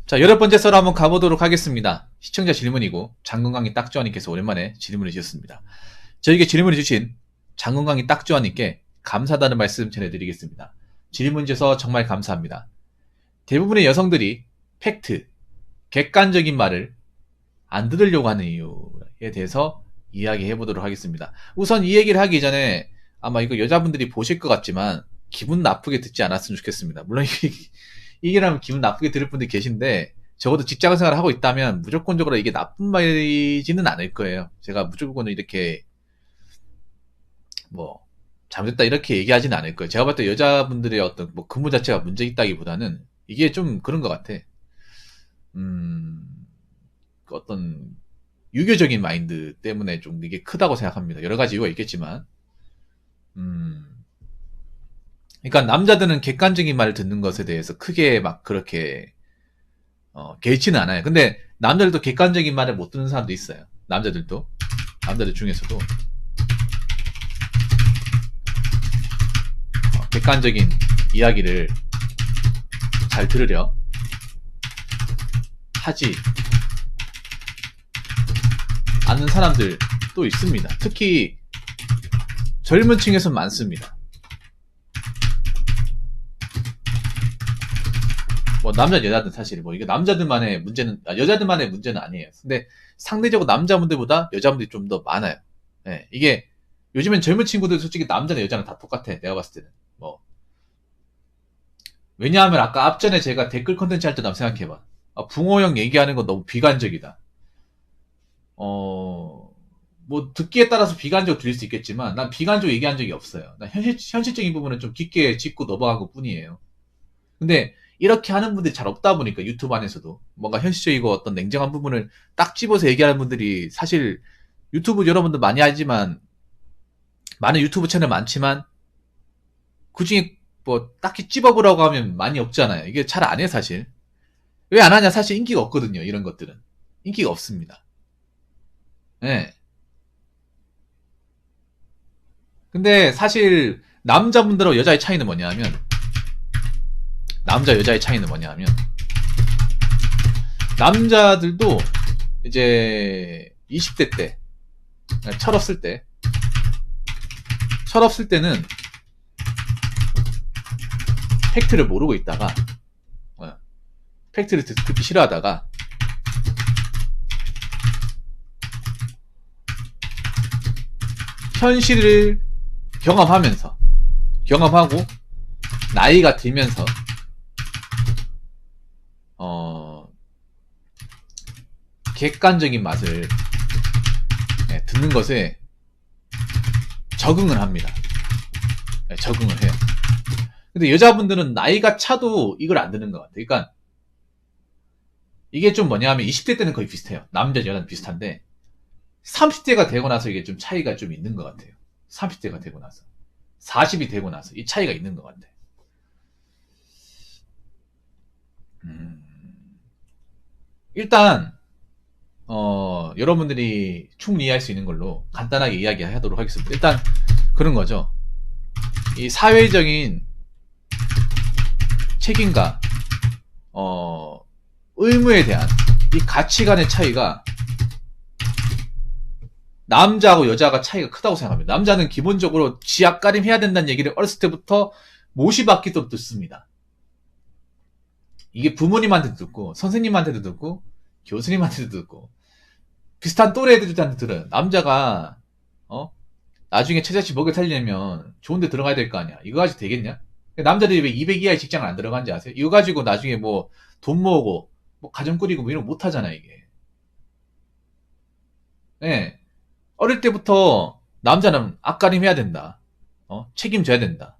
자, 10번째 썰 한번 가보도록 하겠습니다. 시청자 질문이고 장건강이 딱좋아님께서 오랜만에 질문을 주셨습니다. 저에게 질문을 주신 장건강이 딱좋아님께 감사하다는 말씀 전해드리겠습니다. 질문 주셔서 정말 감사합니다. 대부분의 여성들이 팩트, 객관적인 말을 안 들으려고 하는 이유에 대해서 이야기해보도록 하겠습니다. 우선 이 얘기를 하기 전에 아마 이거 여자분들이 보실 것 같지만 기분 나쁘게 듣지 않았으면 좋겠습니다. 물론 이게라면 기분 나쁘게 들을 분들이 계신데 적어도 직장생활을 하고 있다면 무조건적으로 이게 나쁜 말이지는 않을 거예요. 제가 무조건 이렇게 뭐 잘못됐다 이렇게 얘기하지는 않을 거예요. 제가 봤을 때 여자분들의 어떤 뭐 근무 자체가 문제 있다기보다는 이게 좀 그런 것 같아. 어떤 유교적인 마인드 때문에 좀 이게 크다고 생각합니다. 여러 가지 이유가 있겠지만 그러니까 남자들은 객관적인 말을 듣는 것에 대해서 크게 막 그렇게 개의치는 않아요. 근데 남자들도 객관적인 말을 못 듣는 사람도 있어요. 남자들 중에서도 객관적인 이야기를 잘 들으려 하지 않는 사람들도 있습니다. 특히 젊은 층에서 많습니다. 뭐 남자 여자든 사실 뭐 이게 남자들만의 문제는 여자들만의 문제는 아니에요. 근데 상대적으로 남자분들보다 여자분들이 좀 더 많아요. 네, 이게 요즘엔 젊은 친구들 솔직히 남자나 여자나 다 똑같아. 내가 봤을 때는 뭐 왜냐하면 아까 앞전에 제가 댓글 컨텐츠 할 때도 한번 생각해봐. 붕어 형 얘기하는 건 너무 비관적이다. 뭐 듣기에 따라서 비관적으로 들릴 수 있겠지만 난 비관적으로 얘기한 적이 없어요. 난 현실적인 부분은 좀 깊게 짚고 넘어간 것 뿐이에요. 근데 이렇게 하는 분들이 잘 없다 보니까 유튜브 안에서도 뭔가 현실적이고 어떤 냉정한 부분을 딱 집어서 얘기하는 분들이 사실 유튜브 여러분들 많이 알지만 많은 유튜브 채널 많지만 그중에 뭐 딱히 찝어보라고 하면 많이 없잖아요. 이게 잘 안 해 사실. 왜 안 하냐? 사실 인기가 없거든요. 이런 것들은 인기가 없습니다. 네. 근데 사실 남자분들하고 여자의 차이는 뭐냐면 남자 여자의 차이는 뭐냐면 남자들도 이제 20대 때 철없을 때는 팩트를 모르고 있다가 팩트를 듣기 싫어하다가 현실을 경험하고 나이가 들면서 객관적인 맛을 듣는 것에 적응을 합니다. 적응을 해요. 근데 여자분들은 나이가 차도 이걸 안 듣는 것 같아요. 그러니까 이게 좀 뭐냐면 20대 때는 거의 비슷해요. 남자 여자는 비슷한데 30대가 되고 나서 이게 좀 차이가 좀 있는 것 같아요. 30대가 되고 나서 40이 되고 나서 이 차이가 있는 것 같아요. 일단 여러분들이 충분히 이해할 수 있는 걸로 간단하게 이야기하도록 하겠습니다. 일단 그런 거죠. 이 사회적인 책임과 의무에 대한 이 가치관의 차이가 남자하고 여자가 차이가 크다고 생각합니다. 남자는 기본적으로 지 앞가림 해야 된다는 얘기를 어렸을 때부터 모시받기도 듣습니다. 이게 부모님한테도 듣고 선생님한테도 듣고 교수님한테도 듣고 비슷한 또래 애들한테 들어요. 남자가 나중에 처자식 먹여 살리려면 좋은 데 들어가야 될 거 아니야. 이거 가지고 되겠냐? 남자들이 왜 200 이하의 직장을 안 들어간지 아세요? 이거 가지고 나중에 뭐 돈 모으고 뭐 가정 꾸리고 뭐 이런 거 못 하잖아 이게. 네. 어릴 때부터 남자는 앞가림 해야 된다. 책임져야 된다.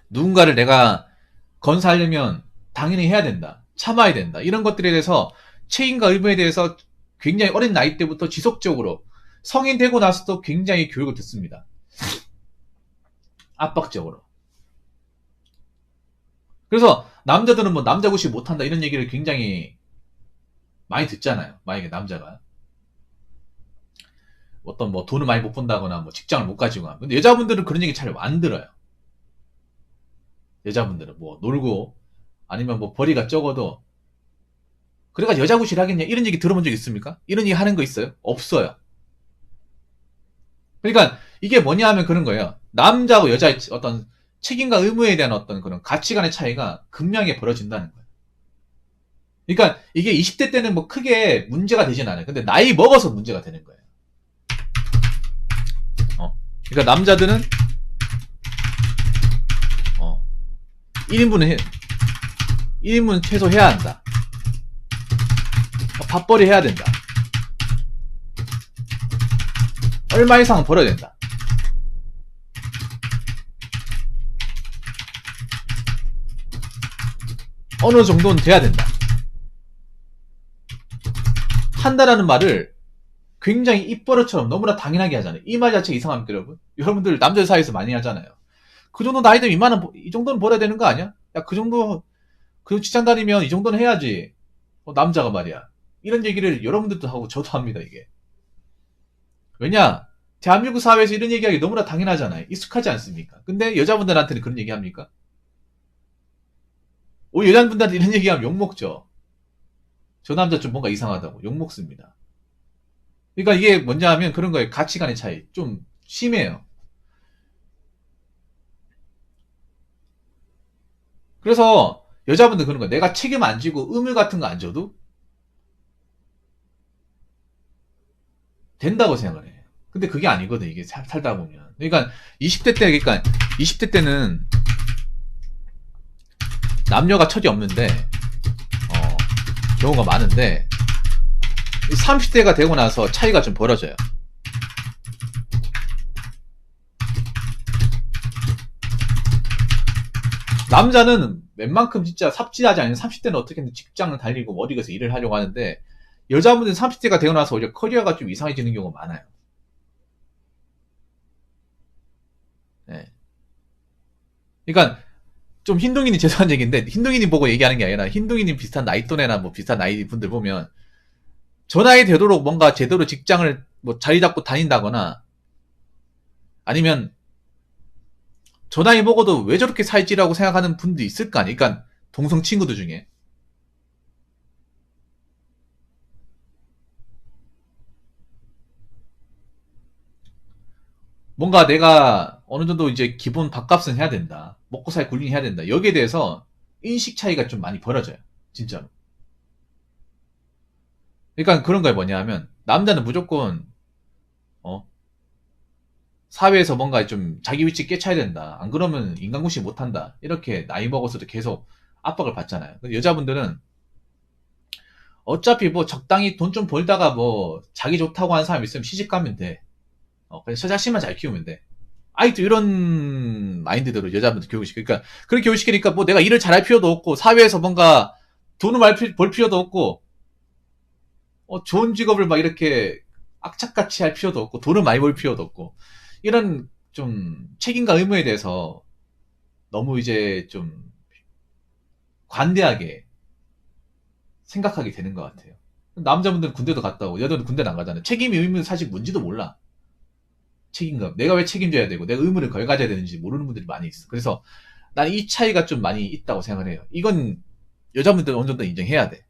누군가를 내가 건사하려면 당연히 해야 된다. 참아야 된다. 이런 것들에 대해서 책임과 의무에 대해서 굉장히 어린 나이 때부터 지속적으로 성인 되고 나서도 굉장히 교육을 듣습니다. 압박적으로. 그래서 남자들은 뭐 남자구시 못한다 이런 얘기를 굉장히 많이 듣잖아요. 만약에 남자가 어떤 뭐 돈을 많이 못 번다거나 뭐 직장을 못 가지고 하면. 근데 여자분들은 그런 얘기 잘 안 들어요. 여자분들은 뭐 놀고 아니면 뭐 벌이가 적어도 그래가 여자 구실하겠냐 이런 얘기 들어본 적 있습니까? 이런 얘기 하는 거 있어요? 없어요. 그러니까 이게 뭐냐 하면 그런 거예요. 남자하고 여자의 어떤 책임과 의무에 대한 어떤 그런 가치관의 차이가 극명하게 벌어진다는 거예요. 그러니까 이게 20대 때는 뭐 크게 문제가 되진 않아요. 근데 나이 먹어서 문제가 되는 거예요. 그러니까 남자들은 1인분은 1인분 최소 해야 한다. 밥벌이 해야 된다. 얼마 이상은 벌어야 된다. 어느 정도는 돼야 된다. 한다라는 말을 굉장히 입버릇처럼 너무나 당연하게 하잖아요. 이 말 자체가 이상합니까, 여러분? 여러분들 남자 사이에서 많이 하잖아요. 그 정도 나이 되면 이 정도는 벌어야 되는 거 아니야? 야, 그 정도, 그 직장 다니면 이 정도는 해야지. 남자가 말이야. 이런 얘기를 여러분들도 하고 저도 합니다, 이게. 왜냐? 대한민국 사회에서 이런 얘기하기 너무나 당연하잖아요. 익숙하지 않습니까? 근데 여자분들한테는 그런 얘기 합니까? 여자분들한테 이런 얘기하면 욕먹죠. 저 남자 좀 뭔가 이상하다고 욕먹습니다. 그러니까 이게 뭐냐 하면 그런 거예요. 가치관의 차이. 좀 심해요. 그래서 여자분들 그런 거예요. 내가 책임 안 지고 의무 같은 거 안 져도 된다고 생각을 해요. 근데 그게 아니거든, 이게 살다 보면. 그러니까 20대 때, 그러니까 20대 때는 남녀가 철이 없는데, 경우가 많은데, 30대가 되고 나서 차이가 좀 벌어져요. 남자는 웬만큼 진짜 삽질하지 않는 30대는 어떻게든 직장을 달리고 어디 가서 일을 하려고 하는데, 여자분들은 30대가 되고 나서 오히려 커리어가 좀 이상해지는 경우가 많아요. 네. 그러니까 좀 흰둥이님 죄송한 얘기인데 흰둥이님 보고 얘기하는 게 아니라 흰둥이님 비슷한 나이 또래나 뭐 비슷한 나이 분들 보면 저 나이 되도록 뭔가 제대로 직장을 뭐 자리 잡고 다닌다거나 아니면 저 나이 먹어도 왜 저렇게 살지라고 생각하는 분도 있을 거 아니에요. 그러니까 동성 친구들 중에 뭔가 내가 어느 정도 이제 기본 밥값은 해야 된다. 먹고 살 군림이 해야 된다. 여기에 대해서 인식 차이가 좀 많이 벌어져요. 진짜로. 그러니까 그런 거에 뭐냐 하면 남자는 무조건 어 사회에서 뭔가 좀 자기 위치 깨쳐야 된다. 안 그러면 인간고시 못한다. 이렇게 나이 먹어서도 계속 압박을 받잖아요. 여자분들은 어차피 뭐 적당히 돈 좀 벌다가 뭐 자기 좋다고 하는 사람 있으면 시집 가면 돼. 그냥 저 자식만 잘 키우면 돼. 아직도 이런 마인드대로 여자분들 교육시켜. 그러니까 그렇게 교육시키니까 뭐 내가 일을 잘할 필요도 없고 사회에서 뭔가 돈을 벌 필요도 없고 좋은 직업을 막 이렇게 악착같이 할 필요도 없고 돈을 많이 벌 필요도 없고 이런 좀 책임과 의무에 대해서 너무 이제 좀 관대하게 생각하게 되는 것 같아요. 남자분들은 군대도 갔다 오고 여자분들은 군대는 안 가잖아요. 책임이 의무는 사실 뭔지도 몰라. 책임감. 내가 왜 책임져야 되고 내가 의무를 걸 가져야 되는지 모르는 분들이 많이 있어. 그래서 난 이 차이가 좀 많이 있다고 생각을 해요. 이건 여자분들은 어느 정도 인정해야 돼.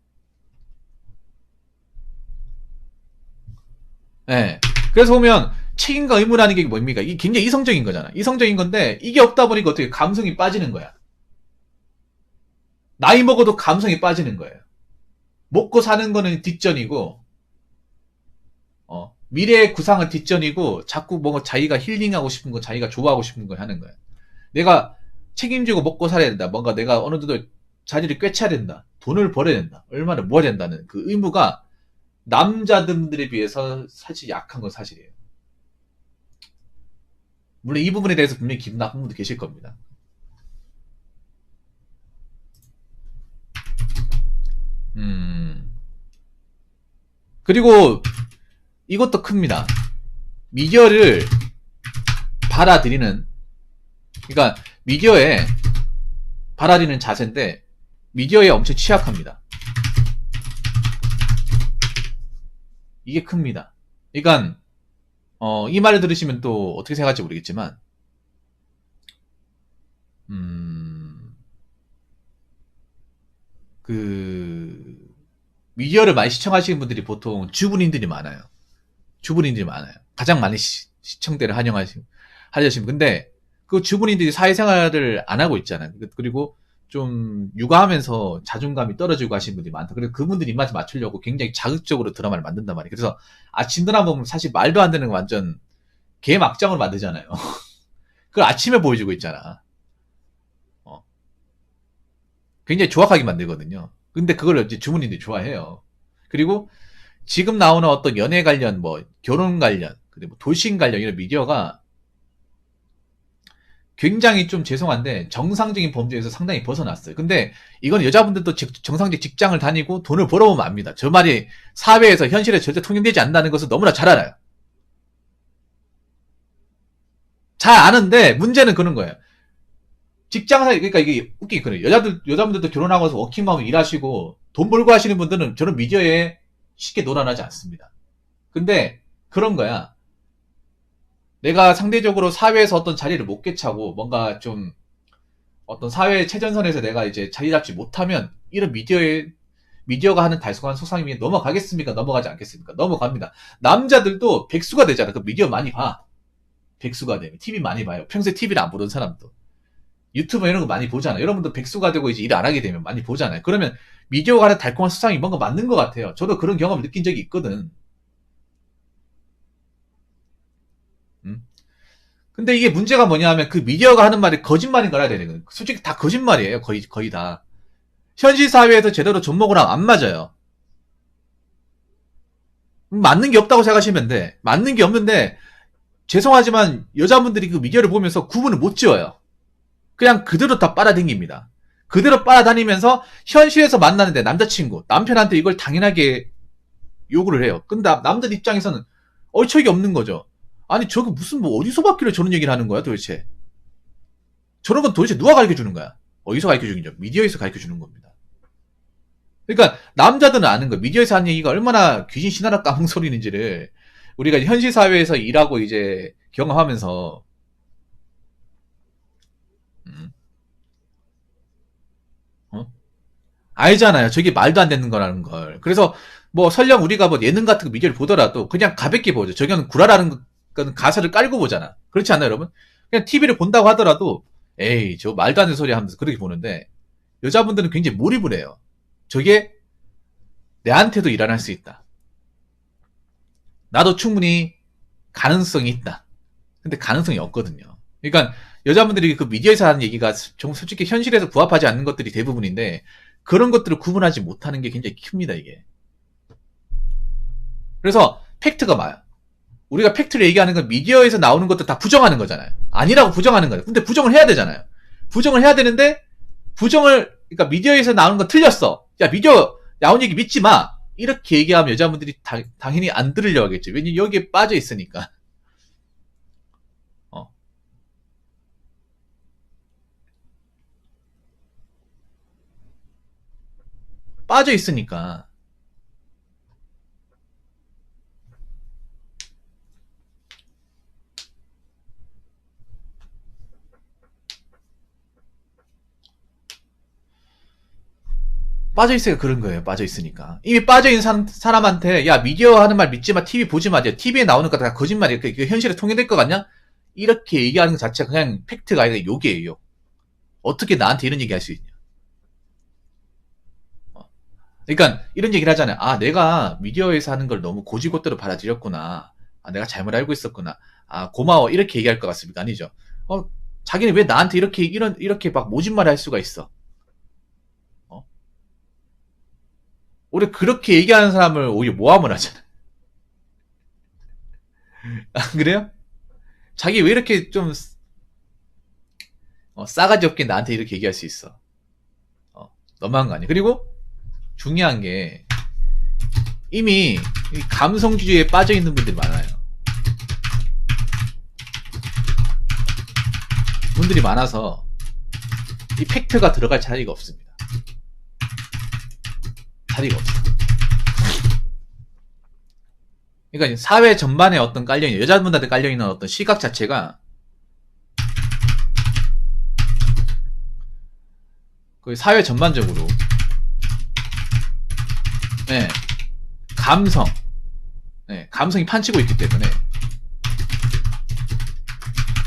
네. 그래서 보면 책임과 의무라는 게 뭡니까? 이게 굉장히 이성적인 거잖아. 이성적인 건데 이게 없다 보니까 어떻게 감성이 빠지는 거야. 나이 먹어도 감성이 빠지는 거예요. 먹고 사는 거는 뒷전이고 미래의 구상은 뒷전이고 자꾸 뭔가 자기가 힐링하고 싶은 거 자기가 좋아하고 싶은 걸 하는 거야. 내가 책임지고 먹고 살아야 된다. 뭔가 내가 어느 정도 자리를 꿰차야 된다. 돈을 벌어야 된다. 얼마나 모아야 된다는 그 의무가 남자들에 비해서 사실 약한 건 사실이에요. 물론 이 부분에 대해서 분명히 기분 나쁜 분도 계실 겁니다. 그리고 이것도 큽니다. 미디어를 받아들이는, 그러니까 미디어에 받아들이는 자세인데 미디어에 엄청 취약합니다. 이게 큽니다. 그러니까 이 말을 들으시면 또 어떻게 생각할지 모르겠지만 그 미디어를 많이 시청하시는 분들이 보통 주부님들이 많아요. 주부님들이 많아요. 가장 많이 시청대를 하려시면. 근데 그 주부님들이 사회생활을 안 하고 있잖아요. 그리고 좀 육아하면서 자존감이 떨어지고 하시는 분들이 많다. 그래서 그분들 입맛에 맞추려고 굉장히 자극적으로 드라마를 만든단 말이에요. 그래서 아침 드라마 보면 사실 말도 안 되는 거 완전 개막장으로 만들잖아요. 그걸 아침에 보여주고 있잖아. 굉장히 조악하게 만들거든요. 근데 그걸 이제 주부님들이 좋아해요. 그리고 지금 나오는 어떤 연애 관련, 뭐 결혼 관련, 그리고 돌싱 관련 이런 미디어가 굉장히 좀 죄송한데 정상적인 범주에서 상당히 벗어났어요. 근데 이건 여자분들도 정상적 직장을 다니고 돈을 벌어보면 압니다. 저 말이 사회에서 현실에 절대 통용되지 않는다는 것을 너무나 잘 알아요. 잘 아는데 문제는 그런 거예요. 직장사, 그러니까 이게 웃기게 그래요. 여자분들도 결혼하고서 워킹맘으로 일하시고 돈 벌고 하시는 분들은 저런 미디어에 쉽게 놀아나지 않습니다. 근데 그런 거야. 내가 상대적으로 사회에서 어떤 자리를 못 깨차고 뭔가 좀 어떤 사회 최전선에서 내가 이제 자리 잡지 못하면 이런 미디어가 하는 달성한 속상임에 넘어가겠습니까? 넘어가지 않겠습니까? 넘어갑니다. 남자들도 백수가 되잖아. 그 미디어 많이 봐. 백수가 되면. TV 많이 봐요. 평소에 TV를 안 보던 사람도. 유튜브 이런 거 많이 보잖아요. 여러분도 백수가 되고 이제 일 안 하게 되면 많이 보잖아요. 그러면 미디어가 하는 달콤한 수상이 뭔가 맞는 것 같아요. 저도 그런 경험을 느낀 적이 있거든. 근데 이게 문제가 뭐냐 하면 그 미디어가 하는 말이 거짓말인 걸 알아야 되는 거예요. 솔직히 다 거짓말이에요. 거의 다. 현실 사회에서 제대로 접목을 하면 안 맞아요. 맞는 게 없다고 생각하시면 돼. 맞는 게 없는데 죄송하지만 여자분들이 그 미디어를 보면서 구분을 못 지어요. 그냥 그대로 다 빨아당깁니다. 그대로 빨아다니면서 현실에서 만나는데 남자친구, 남편한테 이걸 당연하게 요구를 해요. 근데 남들 입장에서는 어처구니 없는 거죠. 아니 저거 무슨 뭐 어디서 봤길래 저런 얘기를 하는 거야 도대체. 저런 건 도대체 누가 가르쳐주는 거야. 어디서 가르쳐주는 거죠. 미디어에서 가르쳐주는 겁니다. 그러니까 남자들은 아는 거예요. 미디어에서 하는 얘기가 얼마나 귀신 신하라 까먹 소리인지를 우리가 현실 사회에서 일하고 이제 경험하면서 알잖아요. 저게 말도 안 되는 거라는 걸. 그래서 뭐 설령 우리가 뭐 예능 같은 거 미디어를 보더라도 그냥 가볍게 보죠. 저기는 구라라는 거는 가사를 깔고 보잖아. 그렇지 않나요, 여러분? 그냥 TV를 본다고 하더라도 에이, 저 말도 안 되는 소리 하면서 그렇게 보는데 여자분들은 굉장히 몰입을 해요. 저게 내한테도 일어날 수 있다. 나도 충분히 가능성이 있다. 근데 가능성이 없거든요. 그러니까 여자분들이 그 미디어에서 하는 얘기가 좀 솔직히 현실에서 부합하지 않는 것들이 대부분인데 그런 것들을 구분하지 못하는 게 굉장히 큽니다, 이게. 그래서 팩트가 많아요. 우리가 팩트를 얘기하는 건 미디어에서 나오는 것도 다 부정하는 거잖아요. 아니라고 부정하는 거예요. 근데 부정을 해야 되잖아요. 부정을 해야 되는데 그러니까 미디어에서 나오는 건 틀렸어. 야, 미디어 나온 얘기 믿지 마. 이렇게 얘기하면 여자분들이 당연히 안 들으려고 하겠죠. 왜냐면 여기에 빠져 있으니까. 빠져 있으니까. 빠져있으니까 그런 거예요. 빠져있으니까. 이미 빠져있는 사람한테, 야, 미디어 하는 말 믿지 마, TV 보지 마. TV에 나오는 거 다 거짓말이야. 그 현실에 통용될 것 같냐? 이렇게 얘기하는 것 자체가 그냥 팩트가 아니라 욕이에요. 어떻게 나한테 이런 얘기 할 수 있냐. 그러니까 이런 얘기를 하잖아요. 아, 내가 미디어에서 하는 걸 너무 고지고대로 받아들였구나. 아, 내가 잘못 알고 있었구나. 아, 고마워. 이렇게 얘기할 것 같습니까? 아니죠. 자기는 왜 나한테 이렇게 막 모진말을 할 수가 있어? 오히려 그렇게 얘기하는 사람을 오히려 모함을 하잖아. 아, 그래요? 자기 왜 이렇게 좀 싸가지 없게 나한테 이렇게 얘기할 수 있어? 너무한 거 아니야? 그리고 중요한 게 이미 감성주의에 빠져 있는 분들이 많아요. 분들이 많아서 이 팩트가 들어갈 자리가 없습니다. 자리가 없어. 그러니까 사회 전반에 어떤 깔려있는 여자분들한테 깔려있는 어떤 시각 자체가 그 사회 전반적으로 네, 감성, 네, 감성이 판치고 있기 때문에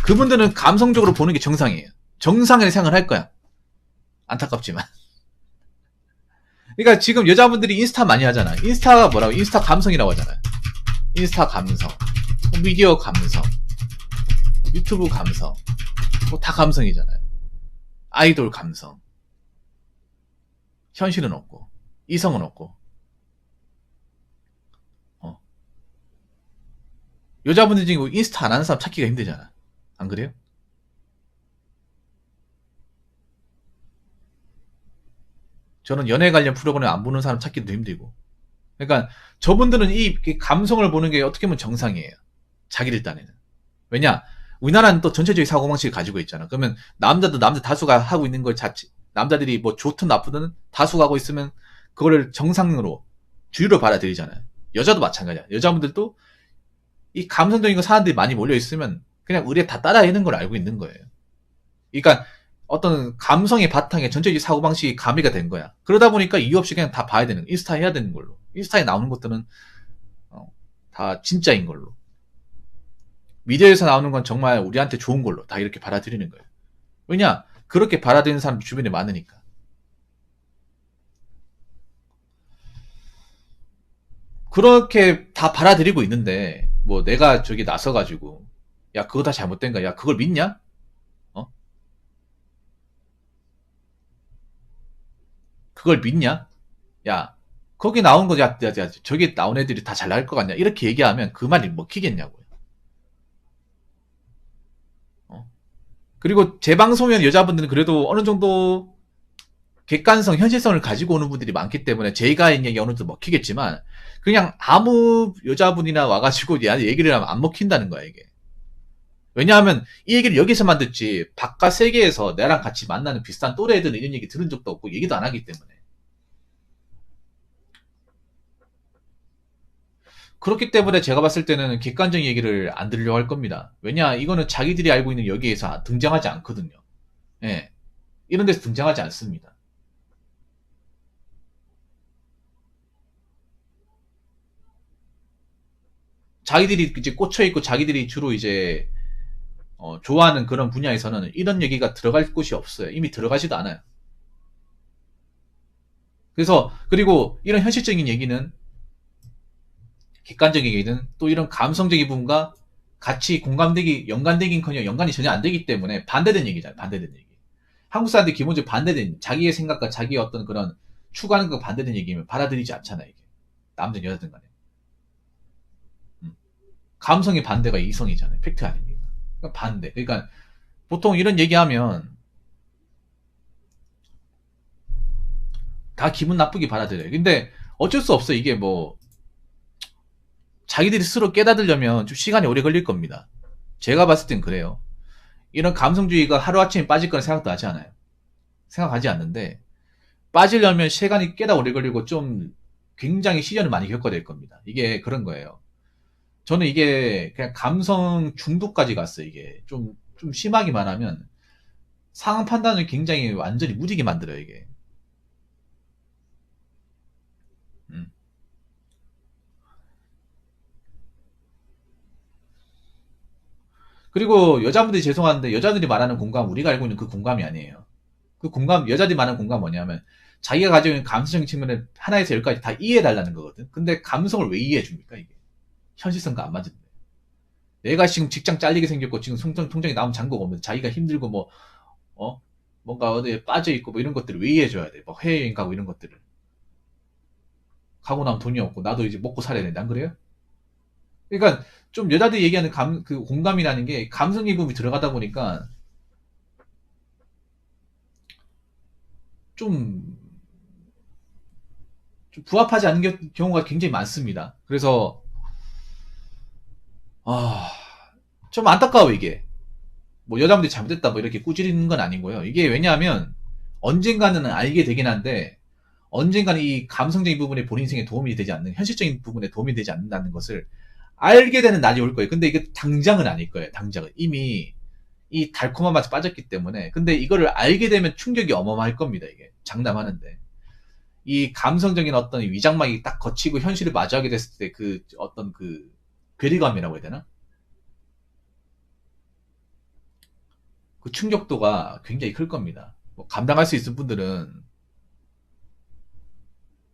그분들은 감성적으로 보는 게 정상이에요. 정상의 생각을 할 거야. 안타깝지만. 그러니까 지금 여자분들이 인스타 많이 하잖아. 인스타가 뭐라고? 인스타 감성이라고 하잖아요. 인스타 감성, 미디어 감성, 유튜브 감성, 뭐 다 감성이잖아요. 아이돌 감성. 현실은 없고, 이성은 없고. 여자분들 지금 인스타 안 하는 사람 찾기가 힘들잖아. 안 그래요? 저는 연애 관련 프로그램 안 보는 사람 찾기도 힘들고. 그러니까 저분들은 이 감성을 보는 게 어떻게 보면 정상이에요. 자기들 딴에는. 왜냐? 우리나라는 또 전체적인 사고방식을 가지고 있잖아. 그러면 남자도 남자 다수가 하고 있는 걸 자체, 남자들이 뭐 좋든 나쁘든 다수가 하고 있으면 그거를 정상으로 주류로 받아들이잖아요. 여자도 마찬가지야. 여자분들도 이 감성적인 거 사람들이 많이 몰려 있으면 그냥 의뢰 다 따라하는 걸 알고 있는 거예요. 그러니까 어떤 감성의 바탕에 전체적인 사고방식이 가미가 된 거야. 그러다 보니까 이유 없이 그냥 다 봐야 되는, 인스타 해야 되는 걸로. 인스타에 나오는 것들은 다 진짜인 걸로. 미디어에서 나오는 건 정말 우리한테 좋은 걸로 다 이렇게 받아들이는 거예요. 왜냐? 그렇게 받아들이는 사람 주변에 많으니까. 그렇게 다 받아들이고 있는데 뭐 내가 저기 나서가지고 야 그거 다 잘못된 거야. 야 그걸 믿냐? 어? 그걸 믿냐? 야 거기 나온 거, 야, 저기 나온 애들이 다 잘 나갈 것 같냐? 이렇게 얘기하면 그 말이 먹히겠냐고요. 어? 그리고 재방송면 여자분들은 그래도 어느 정도 객관성, 현실성을 가지고 오는 분들이 많기 때문에 제가 있는 얘기 어느 정도 먹히겠지만 그냥 아무 여자분이나 와가지고 얘기를 하면 안 먹힌다는 거야 이게. 왜냐하면 이 얘기를 여기서만 듣지 바깥 세계에서 나랑 같이 만나는 비슷한 또래 애들은 이런 얘기 들은 적도 없고 얘기도 안 하기 때문에. 그렇기 때문에 제가 봤을 때는 객관적인 얘기를 안 들으려고 할 겁니다. 왜냐, 이거는 자기들이 알고 있는 여기에서 등장하지 않거든요. 예. 이런 데서 등장하지 않습니다. 자기들이 이제 꽂혀있고 자기들이 주로 이제, 좋아하는 그런 분야에서는 이런 얘기가 들어갈 곳이 없어요. 이미 들어가지도 않아요. 그래서, 그리고 이런 현실적인 얘기는, 객관적인 얘기는 또 이런 감성적인 부분과 같이 공감되기, 연관되긴커녕 연관이 전혀 안 되기 때문에 반대된 얘기잖아요. 반대된 얘기. 한국 사람들이 기본적으로 반대된, 자기의 생각과 자기의 어떤 그런 추구하는 거 반대된 얘기면 받아들이지 않잖아요. 이게. 남든 여자든 간에. 감성의 반대가 이성이잖아요. 팩트 아닙니까? 그러니까 반대. 그러니까 보통 이런 얘기하면 다 기분 나쁘게 받아들여요. 근데 어쩔 수 없어. 이게 뭐 자기들이 스스로 깨닫으려면 좀 시간이 오래 걸릴 겁니다. 제가 봤을 땐 그래요. 이런 감성주의가 하루아침에 빠질 거는 생각도 하지 않아요. 생각하지 않는데 빠지려면 시간이 꽤나 오래 걸리고 좀 굉장히 시련을 많이 겪어야 될 겁니다. 이게 그런 거예요. 저는 이게 그냥 감성 중독까지 갔어요. 이게 좀 심하게 말하면 상황 판단을 굉장히 완전히 무디게 만들어요. 이게. 음. 그리고 여자분들이 죄송한데 여자들이 말하는 공감 우리가 알고 있는 그 공감이 아니에요. 그 공감, 여자들이 말하는 공감 뭐냐면 자기가 가지고 있는 감성적인 측면을 하나에서 열까지 다 이해해달라는 거거든. 근데 감성을 왜 이해해줍니까 이게? 현실성과 안 맞는데. 내가 지금 직장 잘리게 생겼고 지금 통장에 남은 잔고가 없는데 자기가 힘들고 뭐 뭔가 어디에 빠져있고 뭐 이런 것들을 왜 이해해줘야 돼. 뭐 해외여행 가고 이런 것들을. 가고 나면 돈이 없고 나도 이제 먹고 살아야 되는데 안 그래요? 그러니까 좀 여자들이 얘기하는 그 공감이라는 게 감성의 부분이 들어가다 보니까 좀, 좀 부합하지 않는 경우가 굉장히 많습니다. 그래서 아, 좀 안타까워 이게. 뭐 여자분들이 잘못했다 뭐 이렇게 꾸짖는 건 아니고요. 이게 왜냐하면 언젠가는 알게 되긴 한데 언젠가는 이 감성적인 부분에 본인 인생에 도움이 되지 않는, 현실적인 부분에 도움이 되지 않는다는 것을 알게 되는 날이 올 거예요. 근데 이게 당장은 아닐 거예요. 당장은. 이미 이 달콤한 맛에 빠졌기 때문에. 근데 이거를 알게 되면 충격이 어마어마할 겁니다. 이게. 장담하는데. 이 감성적인 어떤 위장막이 딱 거치고 현실을 마주하게 됐을 때 그 어떤 그 괴리감이라고 해야 되나? 그 충격도가 굉장히 클 겁니다. 뭐 감당할 수 있는 분들은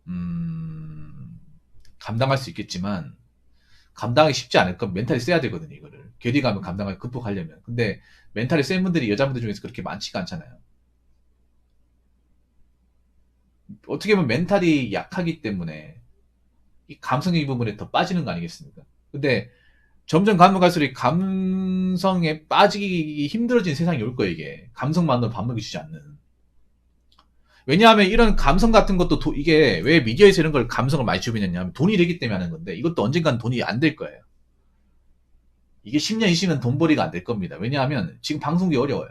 음, 감당할 수 있겠지만 감당하기 쉽지 않을 건 멘탈이 세야 되거든요, 이거를. 괴리감을 감당하기 극복하려면. 근데 멘탈이 센 분들이 여자분들 중에서 그렇게 많지가 않잖아요. 어떻게 보면 멘탈이 약하기 때문에 이 감성적인 부분에 더 빠지는 거 아니겠습니까? 근데 점점 가면 갈수록 이 감성에 빠지기 힘들어진 세상이 올 거예요, 이게. 감성만으로 밥 먹이 주지 않는. 왜냐하면 이런 감성 같은 것도 이게 왜 미디어에서 이런 걸 감성을 많이 주비느냐 하면 돈이 되기 때문에 하는 건데 이것도 언젠간 돈이 안 될 거예요. 이게 10년, 20년 돈벌이가 안 될 겁니다. 왜냐하면 지금 방송이 어려워요.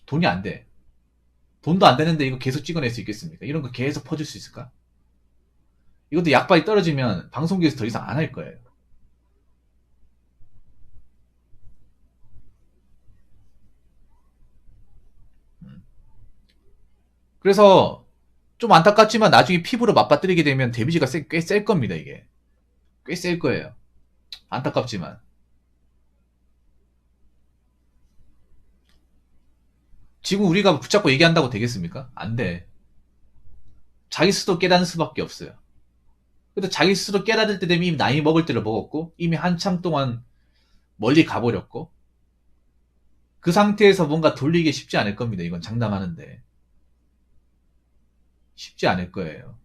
돈이 안 돼. 돈도 안 되는데 이거 계속 찍어낼 수 있겠습니까? 이런 거 계속 퍼줄 수 있을까? 이것도 약발이 떨어지면 방송국에서 더 이상 안 할 거예요. 그래서 좀 안타깝지만 나중에 피부로 맞받아들이게 되면 데미지가 꽤 셀 겁니다, 이게. 꽤 셀 거예요. 안타깝지만. 지금 우리가 붙잡고 얘기한다고 되겠습니까? 안 돼. 자기 스스로 깨닫는 수밖에 없어요. 근데 자기 스스로 깨닫을 때 되면 이미 나이 먹을 때를 먹었고, 이미 한참 동안 멀리 가버렸고, 그 상태에서 뭔가 돌리기 쉽지 않을 겁니다. 이건 장담하는데. 쉽지 않을 거예요.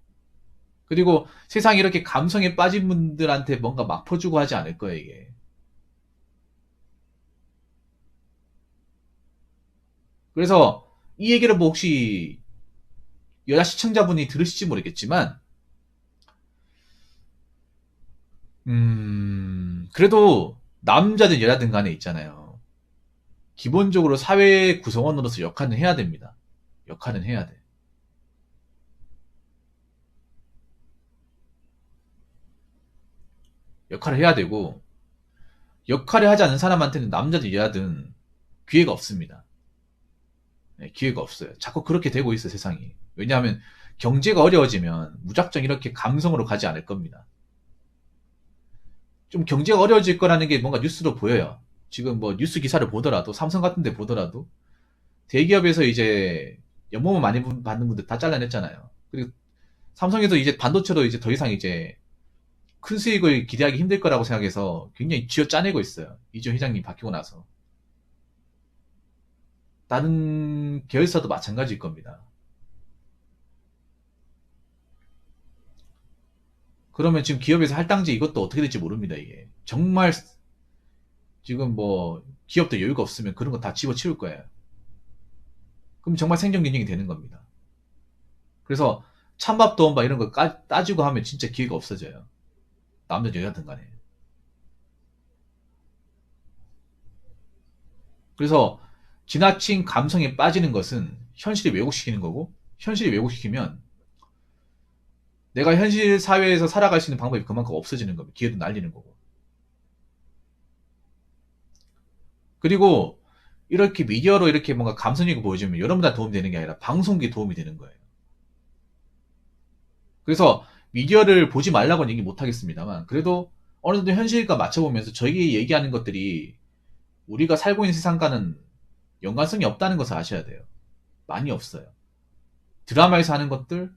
그리고 세상에 이렇게 감성에 빠진 분들한테 뭔가 막 퍼주고 하지 않을 거예요, 이게. 그래서 이 얘기를 뭐 혹시 여자 시청자분이 들으실지 모르겠지만, 그래도 남자든 여자든 간에 있잖아요. 기본적으로 사회 구성원으로서 역할은 해야 됩니다. 역할은 해야 돼. 역할을 해야 되고, 역할을 하지 않는 사람한테는 남자든 여자든 기회가 없습니다. 네, 기회가 없어요. 자꾸 그렇게 되고 있어, 세상이. 왜냐하면 경제가 어려워지면 무작정 이렇게 감성으로 가지 않을 겁니다. 좀 경제가 어려워질 거라는 게 뭔가 뉴스로 보여요. 지금 뭐 뉴스 기사를 보더라도, 삼성 같은 데 보더라도, 대기업에서 이제 연봉을 많이 받는 분들 다 잘라냈잖아요. 그리고 삼성에서 이제 반도체로 이제 더 이상 이제 큰 수익을 기대하기 힘들 거라고 생각해서 굉장히 쥐어 짜내고 있어요. 이준 회장님 바뀌고 나서. 다른 계열사도 마찬가지일 겁니다. 그러면 지금 기업에서 할당제 이것도 어떻게 될지 모릅니다, 이게. 정말 지금 뭐 기업도 여유가 없으면 그런 거 다 집어치울 거예요. 그럼 정말 생존 경쟁이 되는 겁니다. 그래서 찬밥 도원바 이런 거 따지고 하면 진짜 기회가 없어져요. 남자 여자든 간에. 그래서 지나친 감성에 빠지는 것은 현실이 왜곡시키는 거고, 현실이 왜곡시키면 내가 현실 사회에서 살아갈 수 있는 방법이 그만큼 없어지는 겁니다. 기회도 날리는 거고. 그리고 이렇게 미디어로 이렇게 뭔가 감성적이고 보여주면 여러분한테 도움이 되는 게 아니라 방송국에 도움이 되는 거예요. 그래서 미디어를 보지 말라고는 얘기 못 하겠습니다만, 그래도 어느 정도 현실과 맞춰보면서 저희 얘기하는 것들이 우리가 살고 있는 세상과는 연관성이 없다는 것을 아셔야 돼요. 많이 없어요. 드라마에서 하는 것들,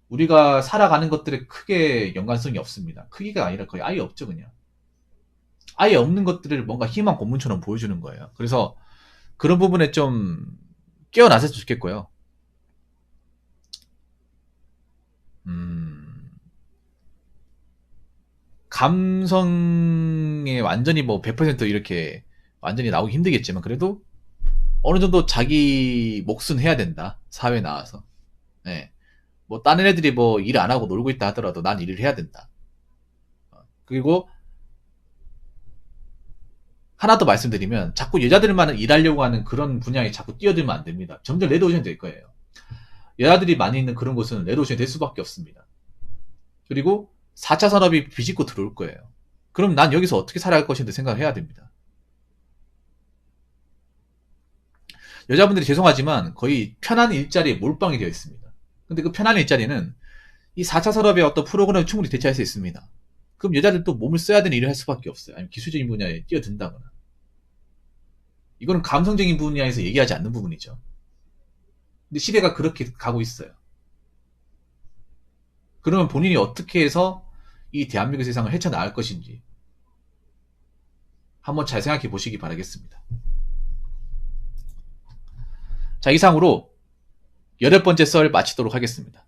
우리가 살아가는 것들에 크게 연관성이 없습니다. 크기가 아니라 거의 아예 없죠, 그냥. 아예 없는 것들을 뭔가 희망 고문처럼 보여주는 거예요. 그래서 그런 부분에 좀 깨어나셨으면 좋겠고요. 감성에 완전히 뭐 100% 이렇게 완전히 나오기 힘들겠지만 그래도 어느 정도 자기 몫은 해야 된다. 사회에 나와서. 네. 뭐 다른 애들이 뭐 일 안 하고 놀고 있다 하더라도 난 일을 해야 된다. 그리고 하나 더 말씀드리면 자꾸 여자들만 일하려고 하는 그런 분야에 자꾸 뛰어들면 안 됩니다. 점점 레드오션이 될 거예요. 여자들이 많이 있는 그런 곳은 레드오션이 될 수밖에 없습니다. 그리고 4차 산업이 비집고 들어올 거예요. 그럼 난 여기서 어떻게 살아갈 것인데 생각을 해야 됩니다. 여자분들이 죄송하지만 거의 편한 일자리에 몰빵이 되어 있습니다. 근데 그 편한 일자리는 이 4차 산업의 어떤 프로그램을 충분히 대체할 수 있습니다. 그럼 여자들도 몸을 써야 되는 일을 할 수밖에 없어요. 아니면 기술적인 분야에 뛰어든다거나. 이거는 감성적인 분야에서 얘기하지 않는 부분이죠. 근데 시대가 그렇게 가고 있어요. 그러면 본인이 어떻게 해서 이 대한민국 세상을 헤쳐나갈 것인지 한번 잘 생각해 보시기 바라겠습니다. 자, 이상으로 8번째 썰 마치도록 하겠습니다.